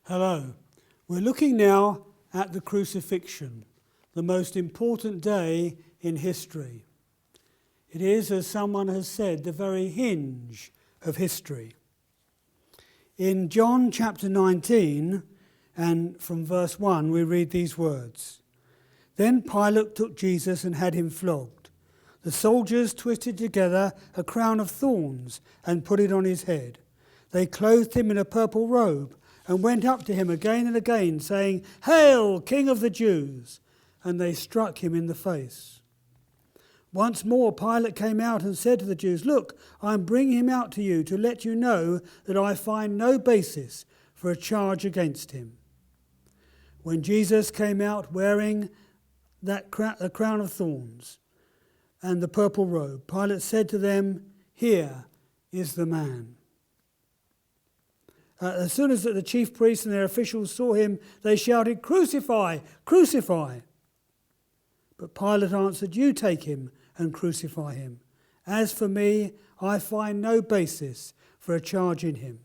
Hello. We're looking now at the Crucifixion, the most important day in history. It is, as someone has said, the very hinge of history. In John chapter 19, and from verse 1, we read these words. Then Pilate took Jesus and had him flogged. The soldiers twisted together a crown of thorns and put it on his head. They clothed him in a purple robe and went up to him again and again, saying, "Hail, King of the Jews!" And they struck him in the face. Once more Pilate came out and said to the Jews, "Look, I am bringing him out to you to let you know that I find no basis for a charge against him." When Jesus came out wearing that crown of thorns and the purple robe, Pilate said to them, "Here is the man." As soon as the chief priests and their officials saw him, they shouted, "Crucify! Crucify!" But Pilate answered, "You take him and crucify him. As for me, I find no basis for a charge in him."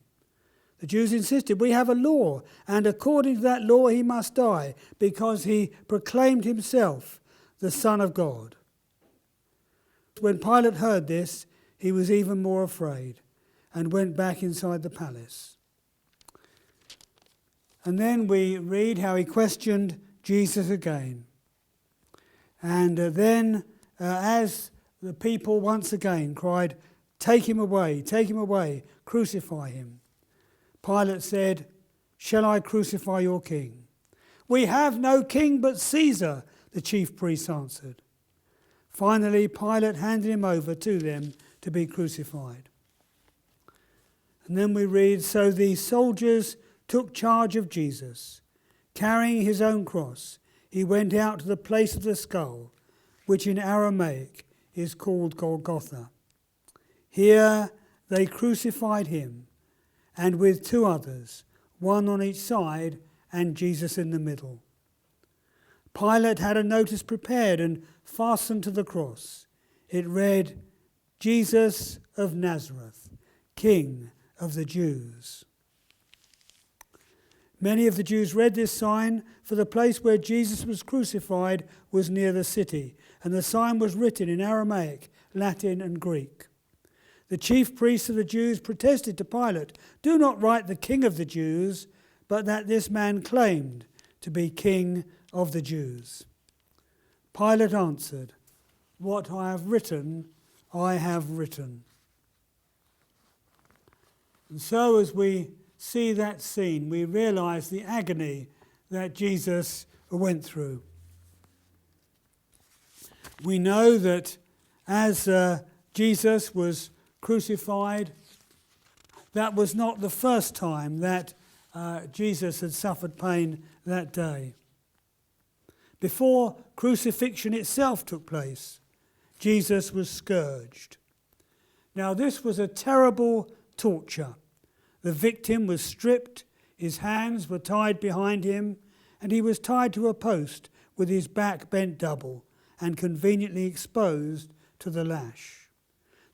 The Jews insisted, "We have a law, and according to that law he must die, because he proclaimed himself the Son of God." When Pilate heard this, he was even more afraid and went back inside the palace. And then we read how he questioned Jesus again. And then as the people once again cried, take him away, crucify him," Pilate said, "Shall I crucify your king?" "We have no king but Caesar," the chief priests answered. Finally, Pilate handed him over to them to be crucified. And then we read, "So the soldiers took charge of Jesus. Carrying his own cross, he went out to the place of the skull, which in Aramaic is called Golgotha. Here they crucified him, and with two others, one on each side and Jesus in the middle. Pilate had a notice prepared and fastened to the cross. It read, 'Jesus of Nazareth, King of the Jews.' Many of the Jews read this sign, for the place where Jesus was crucified was near the city, and the sign was written in Aramaic, Latin, and Greek. The chief priests of the Jews protested to Pilate, 'Do not write the King of the Jews, but that this man claimed to be King of the Jews.' Pilate answered, 'What I have written, I have written.'" And so as we see that scene, we realize the agony that Jesus went through. We know that as Jesus was crucified, that was not the first time that Jesus had suffered pain that day. Before crucifixion itself took place, Jesus was scourged. Now, this was a terrible torture. The victim was stripped, his hands were tied behind him, and he was tied to a post with his back bent double and conveniently exposed to the lash.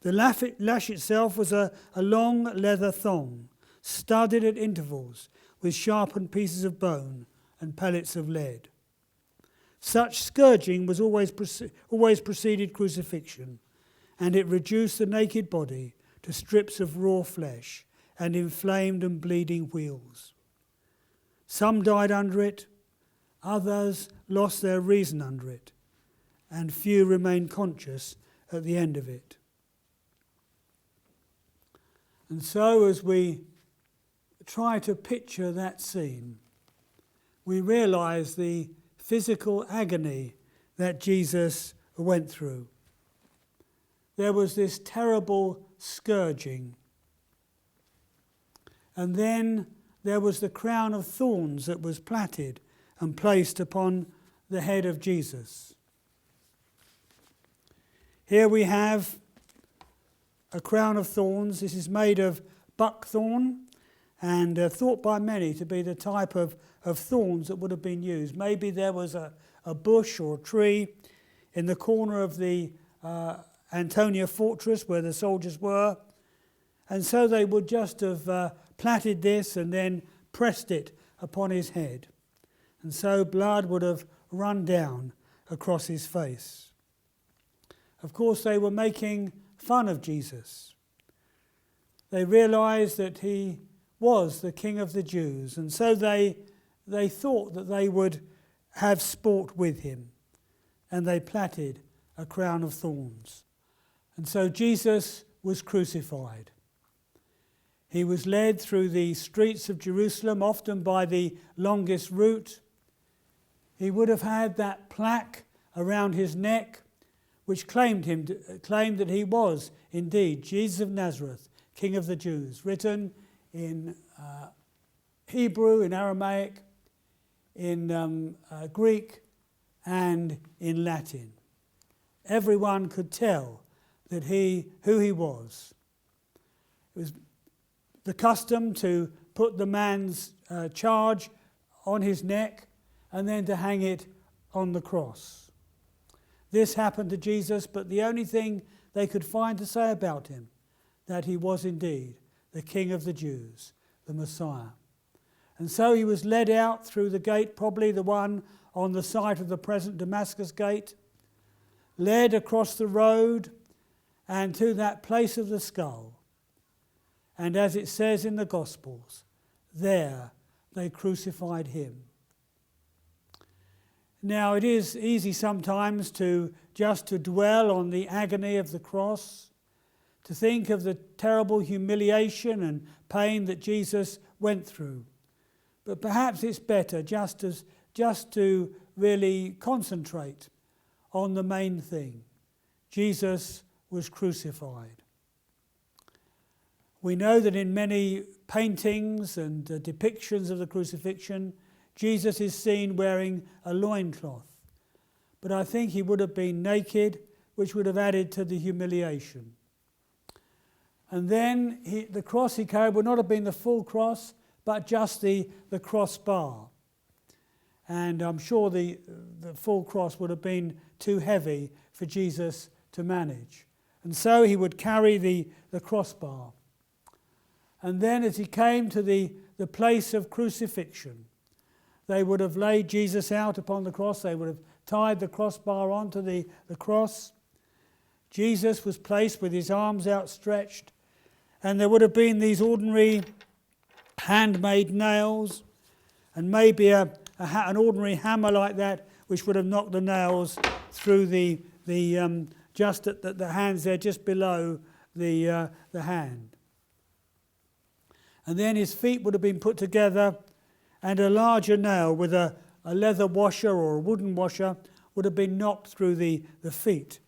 The lash itself was a long leather thong, studded at intervals with sharpened pieces of bone and pellets of lead. Such scourging was always preceded crucifixion, and it reduced the naked body to strips of raw flesh and inflamed and bleeding wheels. Some died under it, others lost their reason under it, and few remained conscious at the end of it. And so as we try to picture that scene, we realize the physical agony that Jesus went through. There was this terrible scourging. And then there was the crown of thorns that was plaited and placed upon the head of Jesus. Here we have a crown of thorns. This is made of buckthorn and thought by many to be the type of thorns that would have been used. Maybe there was a bush or a tree in the corner of the Antonia fortress where the soldiers were, and so they would just have plaited this and then pressed it upon his head, and so blood would have run down across his face. Of course, they were making fun of Jesus. They realized that he was the King of the Jews, and so they thought that they would have sport with him, and they plaited a crown of thorns. And so Jesus was crucified. He was led through the streets of Jerusalem, often by the longest route. He would have had that plaque around his neck, which claimed that he was indeed Jesus of Nazareth, King of the Jews, written in Hebrew, in Aramaic, in Greek, and in Latin. Everyone could tell that who he was. It was the custom to put the man's charge on his neck and then to hang it on the cross. This happened to Jesus, but the only thing they could find to say about him, that he was indeed the King of the Jews, the Messiah. And so he was led out through the gate, probably the one on the site of the present Damascus gate, led across the road and to that place of the skull. And as it says in the Gospels, there they crucified him. Now, it is easy sometimes to dwell on the agony of the cross, to think of the terrible humiliation and pain that Jesus went through. But perhaps it's better just to really concentrate on the main thing. Jesus was crucified. We know that in many paintings and depictions of the crucifixion, Jesus is seen wearing a loincloth. But I think he would have been naked, which would have added to the humiliation. And then the cross he carried would not have been the full cross, but just the crossbar. And I'm sure the full cross would have been too heavy for Jesus to manage. And so he would carry the crossbar. And then as he came to the place of crucifixion, they would have laid Jesus out upon the cross. They would have tied the crossbar onto the cross. Jesus was placed with his arms outstretched, and there would have been these ordinary handmade nails and maybe an ordinary hammer like that, which would have knocked the nails through just at the hands there, just below the hand. And then his feet would have been put together, and a larger nail with a leather washer or a wooden washer would have been knocked through the feet.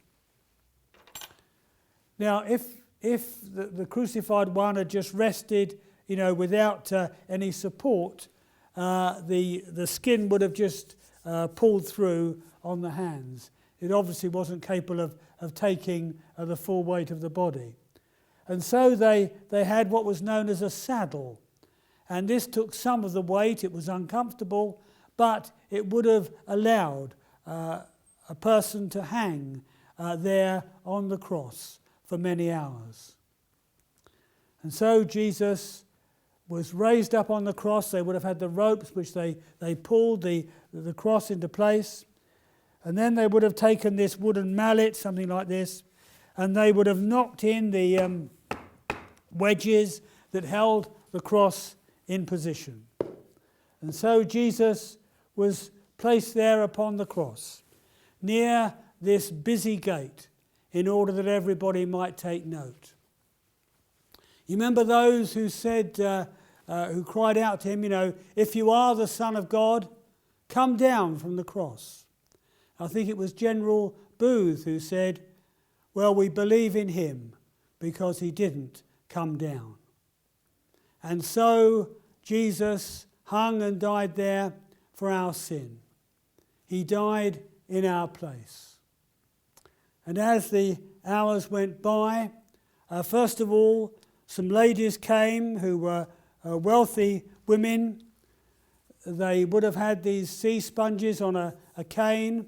Now, if the crucified one had just rested, without any support, the skin would have just pulled through on the hands. It obviously wasn't capable of taking the full weight of the body. And so they had what was known as a saddle. And this took some of the weight. It was uncomfortable, but it would have allowed a person to hang there on the cross for many hours. And so Jesus was raised up on the cross. They would have had the ropes which they pulled the cross into place. And then they would have taken this wooden mallet, something like this, and they would have knocked in the wedges that held the cross in position. And so Jesus was placed there upon the cross, near this busy gate, in order that everybody might take note. You remember those who said, who cried out to him, if you are the Son of God, come down from the cross. I think it was General Booth who said, well, we believe in him because he didn't come down. And so Jesus hung and died there for our sin. He died in our place. And as the hours went by, first of all, some ladies came who were wealthy women. They would have had these sea sponges on a cane.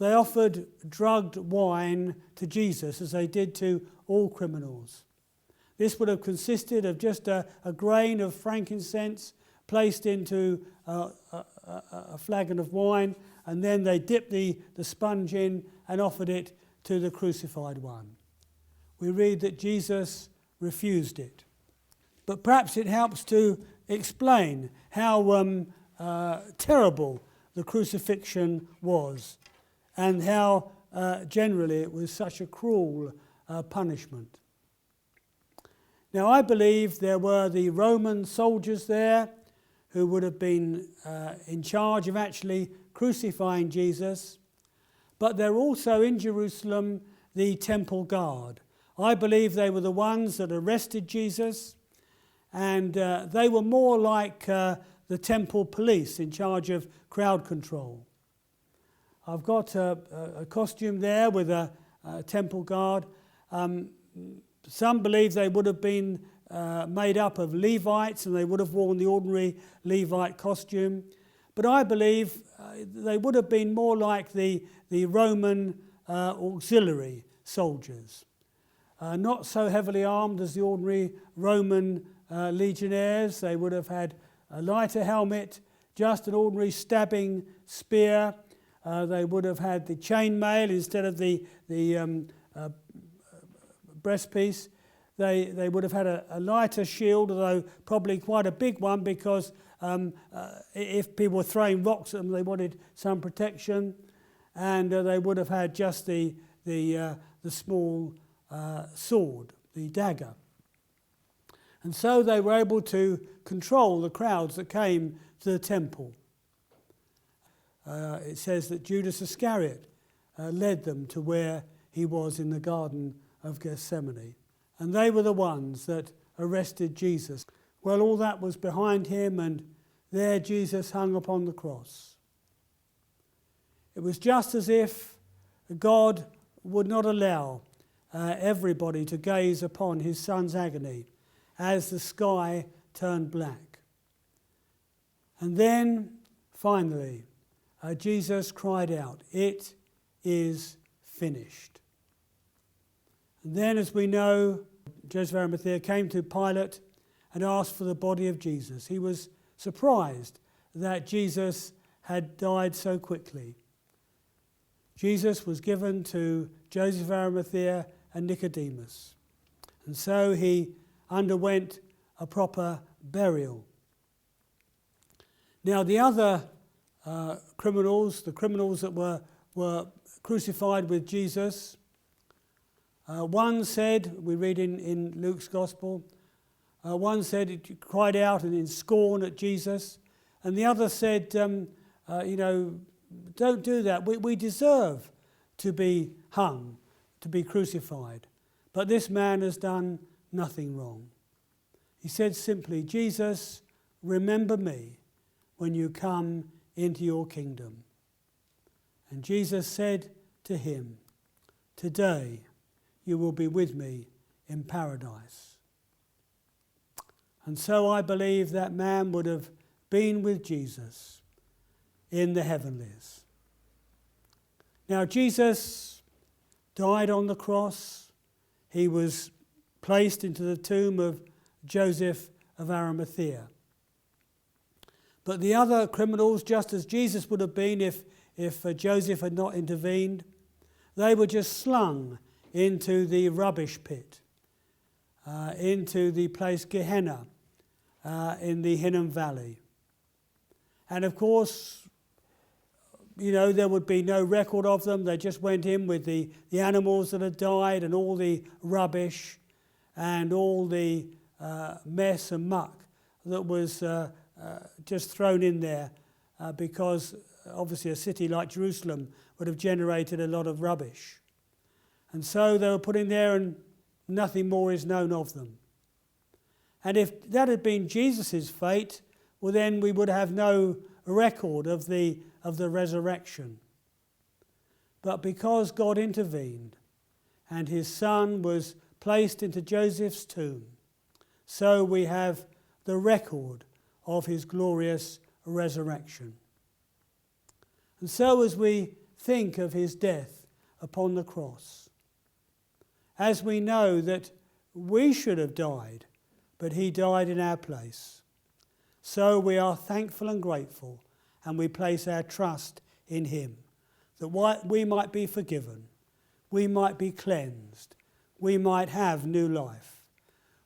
They offered drugged wine to Jesus, as they did to all criminals. This would have consisted of just a grain of frankincense placed into a flagon of wine, and then they dipped the sponge in and offered it to the crucified one. We read that Jesus refused it. But perhaps it helps to explain how terrible the crucifixion was, and how generally it was such a cruel punishment. Now, I believe there were the Roman soldiers there who would have been in charge of actually crucifying Jesus, but they're also in Jerusalem the temple guard. I believe they were the ones that arrested Jesus, and they were more like the temple police in charge of crowd control. I've got a costume there with a temple guard. Some believe they would have been made up of Levites, and they would have worn the ordinary Levite costume. But I believe they would have been more like the Roman auxiliary soldiers. Not so heavily armed as the ordinary Roman legionnaires. They would have had a lighter helmet, just an ordinary stabbing spear. They would have had the chainmail instead of the breastpiece. They would have had a lighter shield, although probably quite a big one, because if people were throwing rocks at them, they wanted some protection. And they would have had just the small sword, the dagger. And so they were able to control the crowds that came to the temple. It says that Judas Iscariot led them to where he was in the Garden of Gethsemane. And they were the ones that arrested Jesus. Well, all that was behind him, and there Jesus hung upon the cross. It was just as if God would not allow everybody to gaze upon his son's agony as the sky turned black. And then, finally, Jesus cried out, "It is finished." And then, as we know, Joseph of Arimathea came to Pilate and asked for the body of Jesus. He was surprised that Jesus had died so quickly. Jesus was given to Joseph of Arimathea and Nicodemus. And so he underwent a proper burial. Now, the other criminals, the criminals that were crucified with Jesus, one said, we read in Luke's Gospel, one said, it cried out and in scorn at Jesus, and the other said, don't do that. We deserve to be hung, to be crucified. But this man has done nothing wrong. He said simply, "Jesus, remember me when you come into your kingdom." And Jesus said to him, "Today you will be with me in paradise." And so I believe that man would have been with Jesus in the heavenlies. Now, Jesus died on the cross. He was placed into the tomb of Joseph of Arimathea. But the other criminals, just as Jesus would have been if Joseph had not intervened, they were just slung into the rubbish pit, into the place Gehenna in the Hinnom Valley. And of course, there would be no record of them. They just went in with the animals that had died and all the rubbish and all the mess and muck that was just thrown in there because obviously a city like Jerusalem would have generated a lot of rubbish. And so they were put in there and nothing more is known of them. And if that had been Jesus' fate, well then we would have no record of the resurrection. But because God intervened and his son was placed into Joseph's tomb, so we have the record of his glorious resurrection. And so as we think of his death upon the cross, as we know that we should have died, but he died in our place, So we are thankful and grateful, and we place our trust in him, that we might be forgiven, we might be cleansed, we might have new life,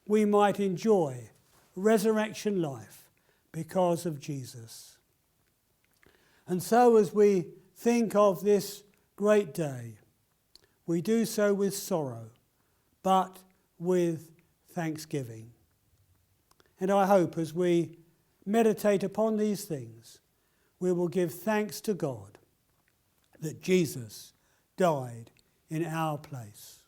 we might enjoy resurrection life because of Jesus. And so as we think of this great day, we do so with sorrow, but with thanksgiving. And I hope as we meditate upon these things, we will give thanks to God that Jesus died in our place.